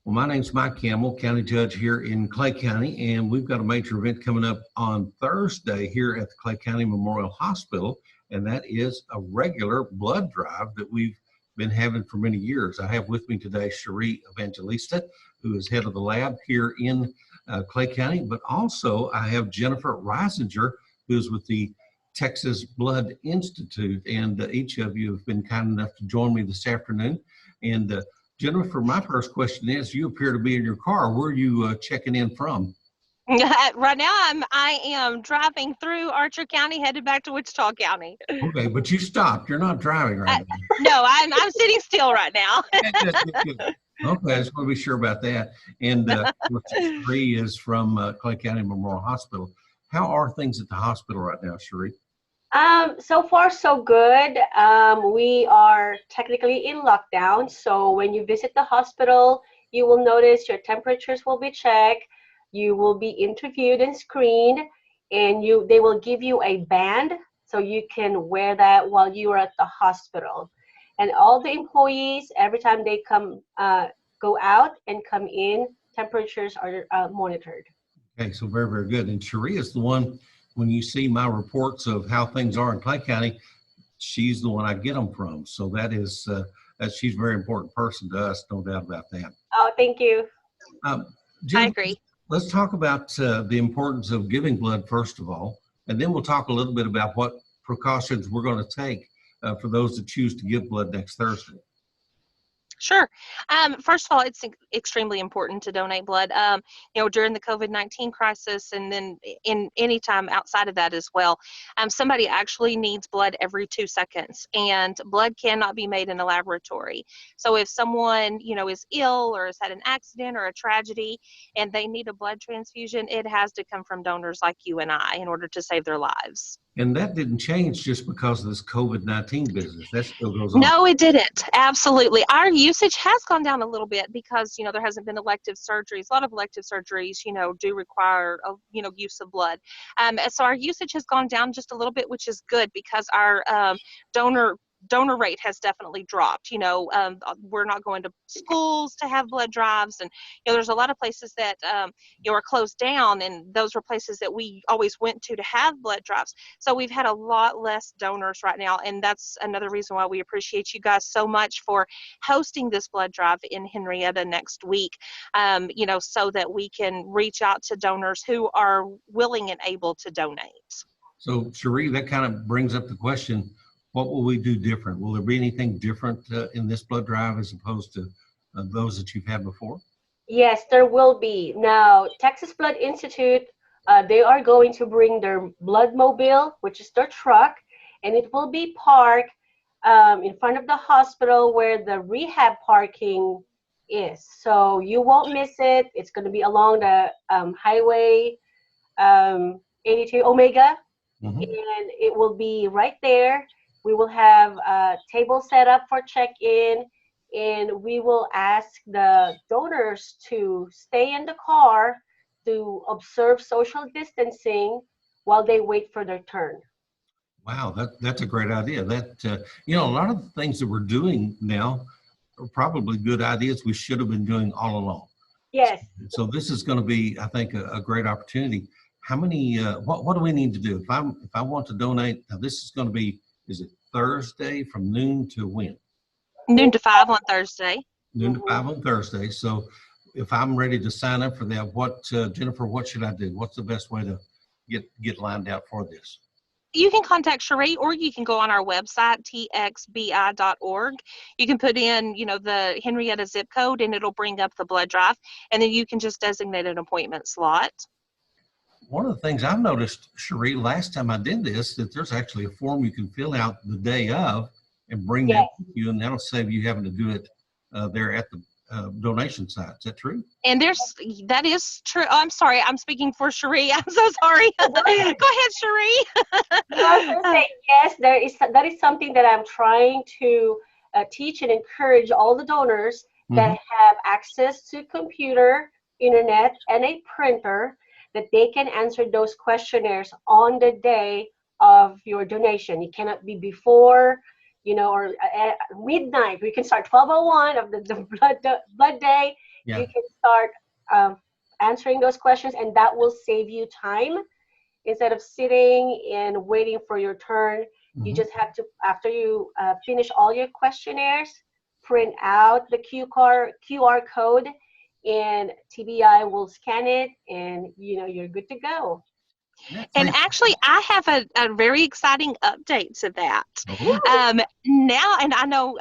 Well, my name's Mike Campbell, County Judge here in Clay County, and we've got a major event coming up on Thursday here at the Clay County Memorial Hospital, and that is a regular blood drive that we've been having for many years. I have with me today Sheree Evangelista, who is head of the lab here in Clay County, but also I have Jennifer Reisinger, who's with the Texas Blood Institute, and each of you have been kind enough to join me this afternoon. And Jennifer, my first question is, you appear to be in your car. Where are you checking in from? Right now, I am driving through Archer County, headed back to Wichita County. Okay, but you stopped. You're not driving right now. No, I'm sitting still right now. Okay, I just want to be sure about that. And Sheree is from Clay County Memorial Hospital. How are things at the hospital right now, Sheree? So far, so good. We are technically in lockdown, so when you visit the hospital, you will notice your temperatures will be checked, you will be interviewed and screened, and they will give you a band so you can wear that while you are at the hospital. And all the employees, every time they go out and come in, temperatures are monitored. Okay, so very, very good. And Sheree is the one, when you see my reports of how things are in Clay County, she's the one I get them from. So that is, she's a very important person to us, no doubt about that. Oh, thank you. Jen, I agree. Let's talk about the importance of giving blood, first of all, and then we'll talk a little bit about what precautions we're going to take for those that choose to give blood next Thursday. Sure. First of all, it's extremely important to donate blood, during the COVID-19 crisis, and then in any time outside of that as well. Somebody actually needs blood every 2 seconds, and blood cannot be made in a laboratory. So if someone, is ill or has had an accident or a tragedy and they need a blood transfusion, it has to come from donors like you and I in order to save their lives. And that didn't change just because of this COVID-19 business. That still goes on. No, it didn't. Absolutely. Our usage has gone down a little bit because, there hasn't been elective surgeries. A lot of elective surgeries, do require, use of blood. So our usage has gone down just a little bit, which is good because our donor rate has definitely dropped. We're not going to schools to have blood drives, and there's a lot of places that are closed down, and those were places that we always went to have blood drives. So we've had a lot less donors right now, and that's another reason why we appreciate you guys so much for hosting this blood drive in Henrietta next week, so that we can reach out to donors who are willing and able to donate. So Sheree, that kind of brings up the question, what will we do different? Will there be anything different in this blood drive as opposed to those that you've had before? Yes, there will be. Now, Texas Blood Institute, they are going to bring their blood mobile, which is their truck, and it will be parked in front of the hospital where the rehab parking is. So you won't miss it. It's going to be along the Highway 82 Omega, and it will be right there. We will have a table set up for check-in, and we will ask the donors to stay in the car to observe social distancing while they wait for their turn. Wow, that's a great idea. That a lot of the things that we're doing now are probably good ideas we should have been doing all along. Yes. So this is going to be, I think, a great opportunity. How many? What do we need to do if I want to donate? Now this is going to be. Is it Thursday from noon to when? Noon to 5 on Thursday. Noon to 5 on Thursday. So if I'm ready to sign up for that, Jennifer, what should I do? What's the best way to get lined out for this? You can contact Sheree, or you can go on our website, txbi.org. You can put in, the Henrietta zip code, and it'll bring up the blood drive, and then you can just designate an appointment slot. One of the things I've noticed, Sheree, last time I did this, that there's actually a form you can fill out the day of and bring that with you, and that'll save you having to do it there at the donation site. Is that true? And that is true. Oh, I'm sorry. I'm speaking for Sheree. I'm so sorry. Go ahead, Sheree. I was going to say, yes, that is something that I'm trying to teach and encourage all the donors that have access to computer, internet, and a printer, that they can answer those questionnaires on the day of your donation. It cannot be before, or at midnight. We can start 12:01 of the blood day, Yeah. you can start answering those questions, and that will save you time. Instead of sitting and waiting for your turn, you Mhm. just have to, after you finish all your questionnaires, print out the QR code, and TBI will scan it, and you're good to go. Yeah, And thanks. actually, I have a very exciting update to that. Oh, Now, and I know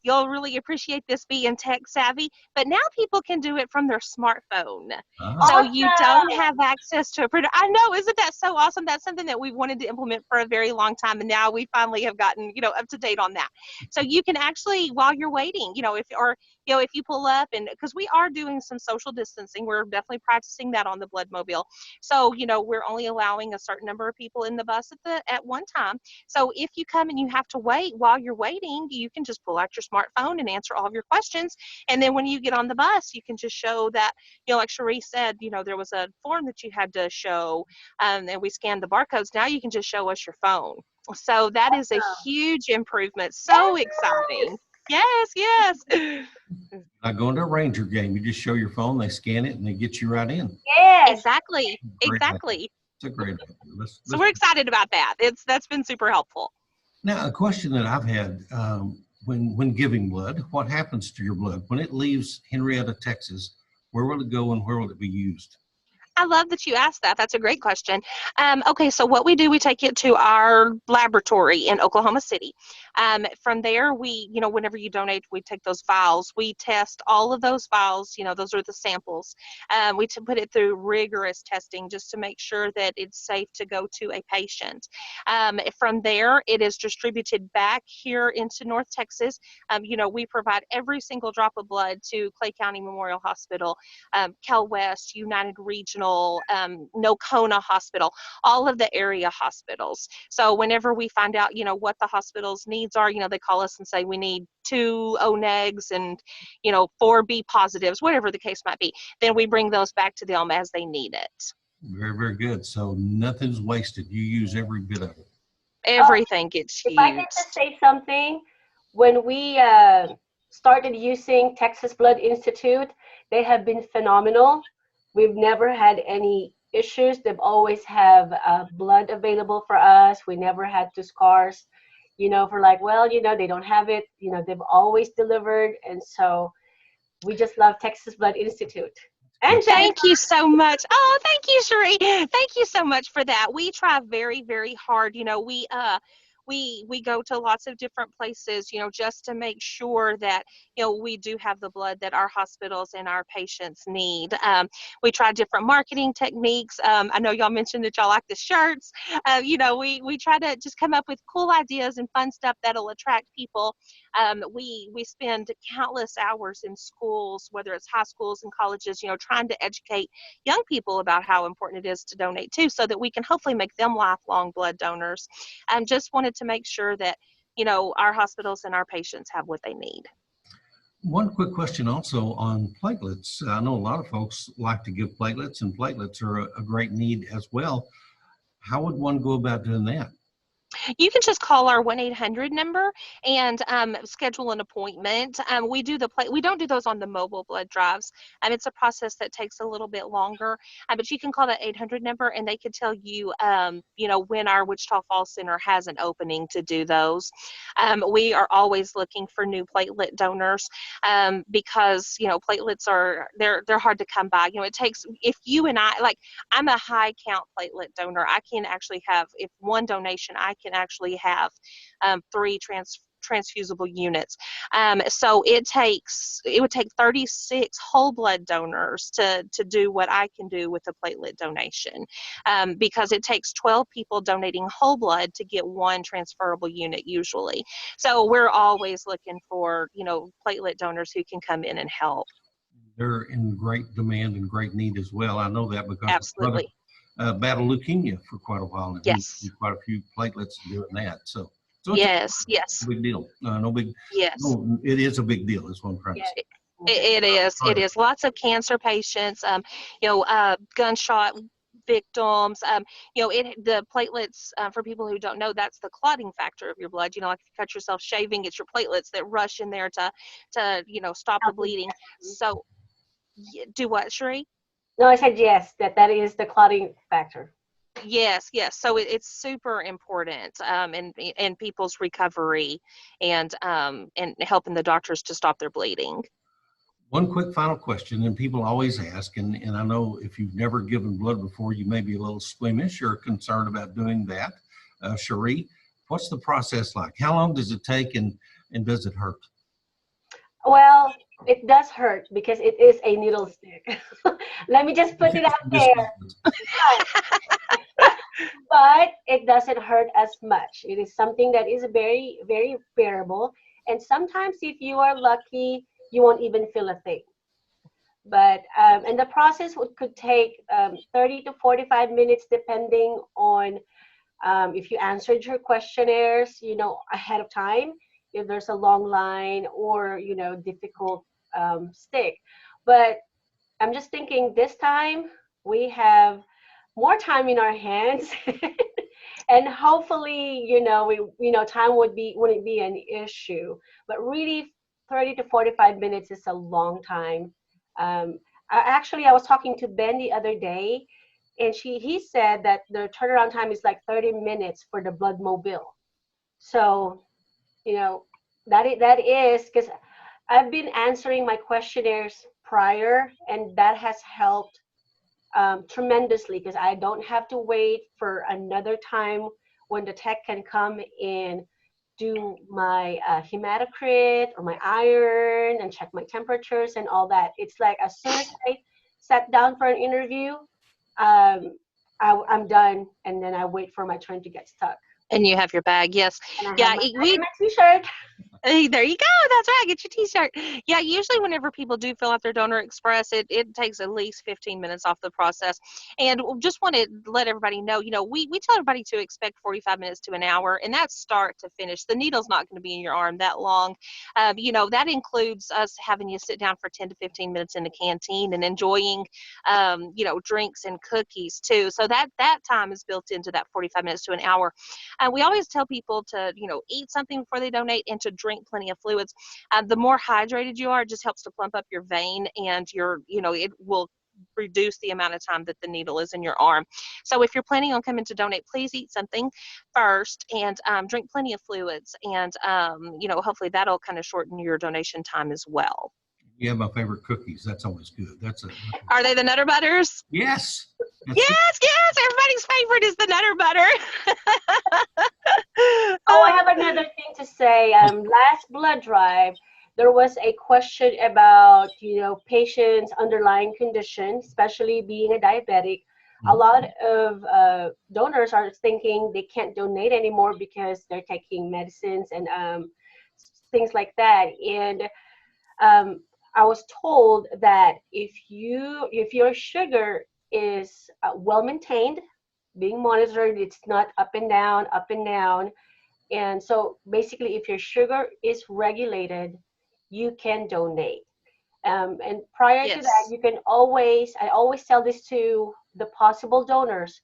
you'll really appreciate this being tech savvy, but now people can do it from their smartphone. ah, So you don't Awesome! have access to a printer. I know, isn't that so awesome? That's something that we've wanted to implement for a very long time, and now we finally have gotten, up to date on that. So you can actually, while you're waiting, if you pull up, and because we are doing some social distancing, we're definitely practicing that on the Blood Mobile. So, we're only allowing a certain number of people in the bus at one time. So if you come and you have to wait, while you're waiting, you can just pull out your smartphone and answer all of your questions. And then when you get on the bus, you can just show that, like Sheree said, there was a form that you had to show, and we scanned the barcodes. Now you can just show us your phone. So that is a huge improvement. So exciting. Yes! Yes, yes. I go into a Ranger game. You just show your phone, they scan it, and they get you right in. Yes! Exactly. Great idea. Exactly. It's a great idea. So we're excited about that. That's been super helpful. Now, a question that I've had when giving blood, what happens to your blood when it leaves Henrietta, Texas? Where will it go and where will it be used? I love that you asked that. That's a great question. Okay, so what we do, we take it to our laboratory in Oklahoma City. From there, whenever you donate, we take those vials. We test all of those vials. Those are the samples. We put it through rigorous testing just to make sure that it's safe to go to a patient. From there, it is distributed back here into North Texas. We provide every single drop of blood to Clay County Memorial Hospital, Cal West, United Regional, Nocona Hospital, all of the area hospitals. So whenever we find out, what the hospital's needs are, they call us and say we need 2 O negs and, 4 B positives, whatever the case might be, then we bring those back to them as they need it. Very, very good. So nothing's wasted. You use every bit of it. Everything gets If I can just used. say something, when we started using Texas Blood Institute, they have been phenomenal. We've never had any issues. They've always have blood available for us. We never had to scarce, for like, well, they don't have it. They've always delivered. And so we just love Texas Blood Institute. And Jennifer. Thank you so much. Oh, thank you, Sheree. Thank you so much for that. We try very, very hard. We go to lots of different places, just to make sure that, we do have the blood that our hospitals and our patients need. We try different marketing techniques. I know y'all mentioned that y'all like the shirts. We try to just come up with cool ideas and fun stuff that'll attract people. We spend countless hours in schools, whether it's high schools and colleges, trying to educate young people about how important it is to donate too, so that we can hopefully make them lifelong blood donors. Just wanted to make sure that, our hospitals and our patients have what they need. One quick question also on platelets. I know a lot of folks like to give platelets, and platelets are a great need as well. How would one go about doing that? You can just call our 1-800 number and schedule an appointment. We don't do those on the mobile blood drives. It's a process that takes a little bit longer, but you can call that 800 number and they could tell you, when our Wichita Falls Center has an opening to do those. We are always looking for new platelet donors, because platelets they're hard to come by. It takes, if you and I'm a high count platelet donor. I can actually have, if one donation, I can actually have 3 transfusible units. So it would take 36 whole blood donors to do what I can do with a platelet donation, because it takes 12 people donating whole blood to get 1 transferable unit usually. So we're always looking for, platelet donors who can come in and help. They're in great demand and great need as well. I know that because my brother Absolutely. battled leukemia for quite a while, and he Yes. used quite a few platelets doing that. So it's Yes. Yes. a big deal. Yes. It is a big deal. Is what I'm trying to Yes. say. It is. It is. Lots of cancer patients, gunshot victims. The platelets, for people who don't know, that's the clotting factor of your blood. Like if you cut yourself shaving, it's your platelets that rush in there to stop the bleeding. So Do what, Sheree? No, I said yes, that is the clotting factor. Yes, yes. So it's super important in people's recovery and helping the doctors to stop their bleeding. One quick final question, and people always ask, and I know if you've never given blood before, you may be a little squeamish or concerned about doing that. Sheree, what's the process like? How long does it take, and does it hurt? Well, it does hurt because it is a needle stick. Let me just put it out there. But it doesn't hurt as much. It is something that is very, very bearable. And sometimes, if you are lucky, you won't even feel a thing. But and the process could take 30 to 45 minutes, depending on if you answered your questionnaires, ahead of time, if there's a long line or difficult stick. But I'm just thinking this time we have more time in our hands, and hopefully, time wouldn't be an issue. But really, 30 to 45 minutes is a long time. I was talking to Ben the other day, and he said that the turnaround time is like 30 minutes for the blood mobile. So, you know, that is because I've been answering my questionnaires prior, and that has helped tremendously because I don't have to wait for another time when the tech can come and do my hematocrit or my iron and check my temperatures and all that. It's like as soon as I sat down for an interview, I'm done, and then I wait for my turn to get stuck. And you have your bag, yes. And I Yeah, have my t-shirt. Hey, there you go. That's right. Get your t-shirt. Yeah, usually whenever people do fill out their Donor Express, it takes at least 15 minutes off the process. And just want to let everybody know, we tell everybody to expect 45 minutes to an hour, and that's start to finish. The needle's not going to be in your arm that long. That includes us having you sit down for 10 to 15 minutes in the canteen and enjoying, drinks and cookies too. So that time is built into that 45 minutes to an hour. We always tell people to, eat something before they donate and to drink plenty of fluids. The more hydrated you are, it just helps to plump up your vein, and it will reduce the amount of time that the needle is in your arm. So if you're planning on coming to donate, please eat something first and drink plenty of fluids, and hopefully that'll kind of shorten your donation time as well. You have my favorite cookies. That's always good. Are they the Nutter Butters? Yes. Yes. Everybody's favorite is the Nutter Butter. Oh, I have another thing to say. Last blood drive, there was a question about, patients' underlying condition, especially being a diabetic. A lot of donors are thinking they can't donate anymore because they're taking medicines and things like that. And I was told that if your sugar is well maintained, being monitored, it's not up and down, up and down. And so basically, if your sugar is regulated, you can donate. And prior to that, I always tell this to the possible donors,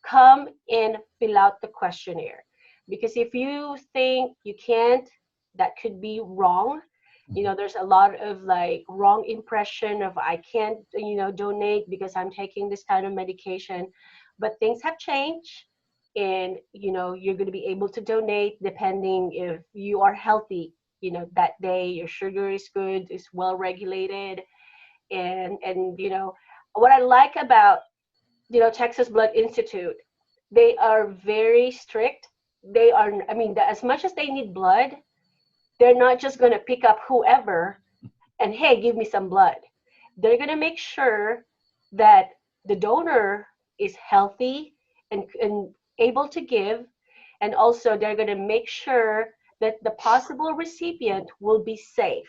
come and fill out the questionnaire. Because if you think you can't, that could be wrong. There's a lot of wrong impression of I can't, donate because I'm taking this kind of medication. But things have changed, and you're going to be able to donate depending if you are healthy. That day your sugar is good, is well regulated, and what I like about Texas Blood Institute, they are very strict. They are, as much as they need blood, they're not just going to pick up whoever and, hey, give me some blood. They're going to make sure that the donor is healthy and able to give. And also, they're going to make sure that the possible recipient will be safe.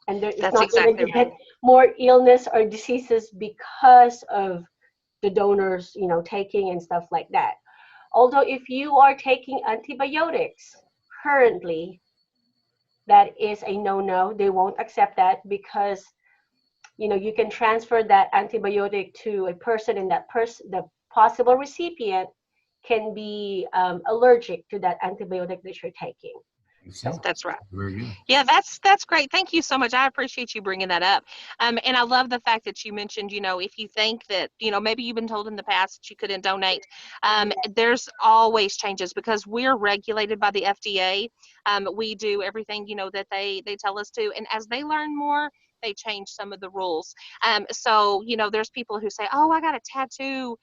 And it's not going to get more illness or diseases because of the donors, taking and stuff like that. Although if you are taking antibiotics currently, that is a no-no. They won't accept that because, you can transfer that antibiotic to a person, and that person, the possible recipient, can be allergic to that antibiotic that you're taking. So, That's right. very good. Yeah, that's great. Thank you so much. I appreciate you bringing that up. And I love the fact that you mentioned, if you think that, maybe you've been told in the past that you couldn't donate, there's always changes because we're regulated by the FDA. We do everything, that they tell us to. And as they learn more, they change some of the rules. So, there's people who say, oh, I got a tattoo,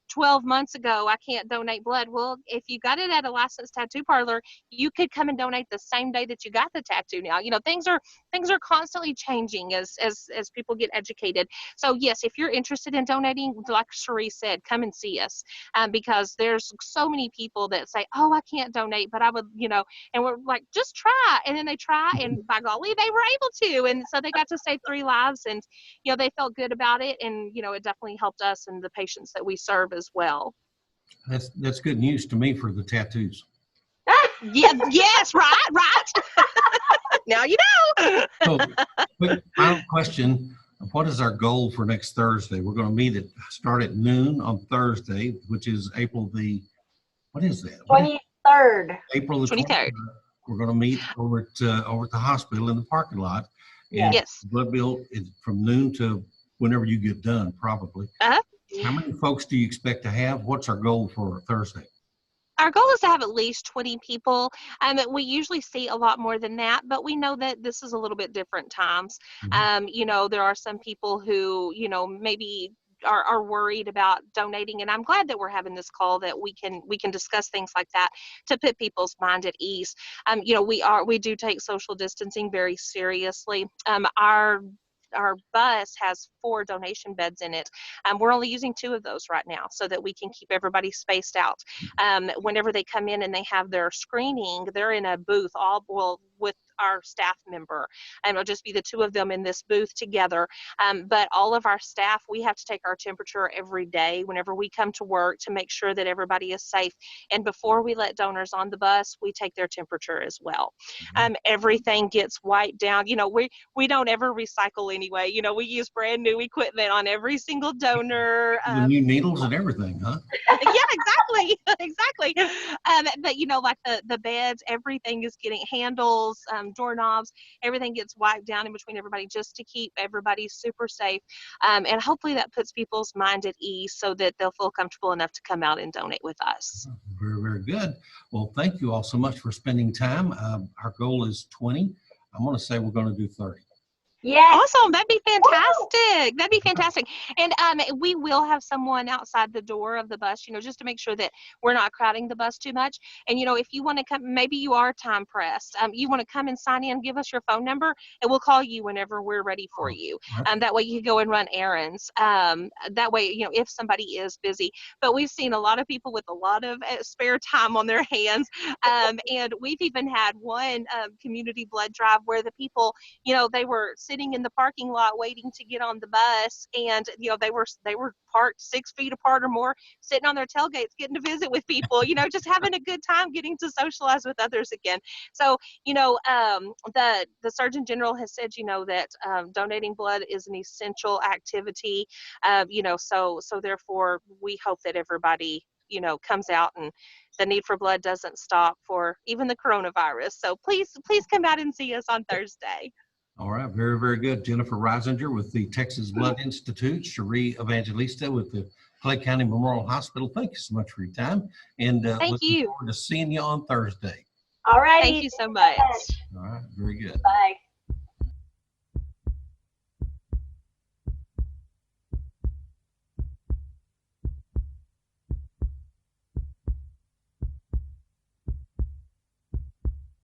12 months ago, I can't donate blood. Well, if you got it at a licensed tattoo parlor, you could come and donate the same day that you got the tattoo now. Things are constantly changing as people get educated. So yes, if you're interested in donating, like Sheree said, come and see us, because there's so many people that say, oh, I can't donate, but I would, and we're like, just try. And then they try, and by golly, they were able to. And so they got to save 3 lives, and, they felt good about it. And, it definitely helped us and the patients that we serve as well. That's good news to me for the tattoos. Yeah, yes, right. Now you know. So, quick final question. What is our goal for next Thursday? We're going to start at noon on Thursday, which is April the, what is that? 23rd. April the 23rd. We're going to meet over at the hospital in the parking lot. And yes. the blood bill is from noon to whenever you get done, probably. Uh-huh. How many folks do you expect to have? What's our goal for Thursday? Our goal is to have at least 20 people. We usually see a lot more than that, but we know that this is a little bit different times. Mm-hmm. There are some people who, maybe are worried about donating, and I'm glad that we're having this call that we can discuss things like that to put people's mind at ease. We do take social distancing very seriously. Our bus has 4 donation beds in it. We're only using 2 of those right now so that we can keep everybody spaced out. Whenever they come in and they have their screening, they're in a booth with our staff member, and it'll just be the 2 of them in this booth together. But all of our staff, we have to take our temperature every day whenever we come to work to make sure that everybody is safe. And before we let donors on the bus, we take their temperature as well. Everything gets wiped down. We don't ever recycle anyway. We use brand new equipment on every single donor. The new needles and everything, huh? Yeah, exactly. But like the beds, everything is getting handles, doorknobs, everything gets wiped down in between everybody just to keep everybody super safe. And hopefully that puts people's mind at ease so that they'll feel comfortable enough to come out and donate with us. Very, very good. Well, thank you all so much for spending time. Our goal is 20. I'm going to say we're going to do 30. Yes. Awesome. That'd be fantastic. That'd be fantastic. And we will have someone outside the door of the bus, just to make sure that we're not crowding the bus too much. And, if you want to come, maybe you are time pressed. You want to come and sign in, give us your phone number, and we'll call you whenever we're ready for you. That way you can go and run errands. That way, if somebody is busy. But we've seen a lot of people with a lot of spare time on their hands. And we've even had one community blood drive where the people, they were sitting in the parking lot waiting to get on the bus, and they were parked 6 feet apart or more, sitting on their tailgates getting to visit with people, just having a good time, getting to socialize with others again. So the Surgeon General has said that donating blood is an essential activity, so therefore we hope that everybody comes out, and the need for blood doesn't stop for even the coronavirus. So please come out and see us on Thursday. All right, very, very good. Jennifer Reisinger with the Texas Blood Institute, Sheree Evangelista with the Clay County Memorial Hospital. Thank you so much for your time, and looking forward to seeing you on Thursday. All right. Thank you so much. All right, very good. Bye.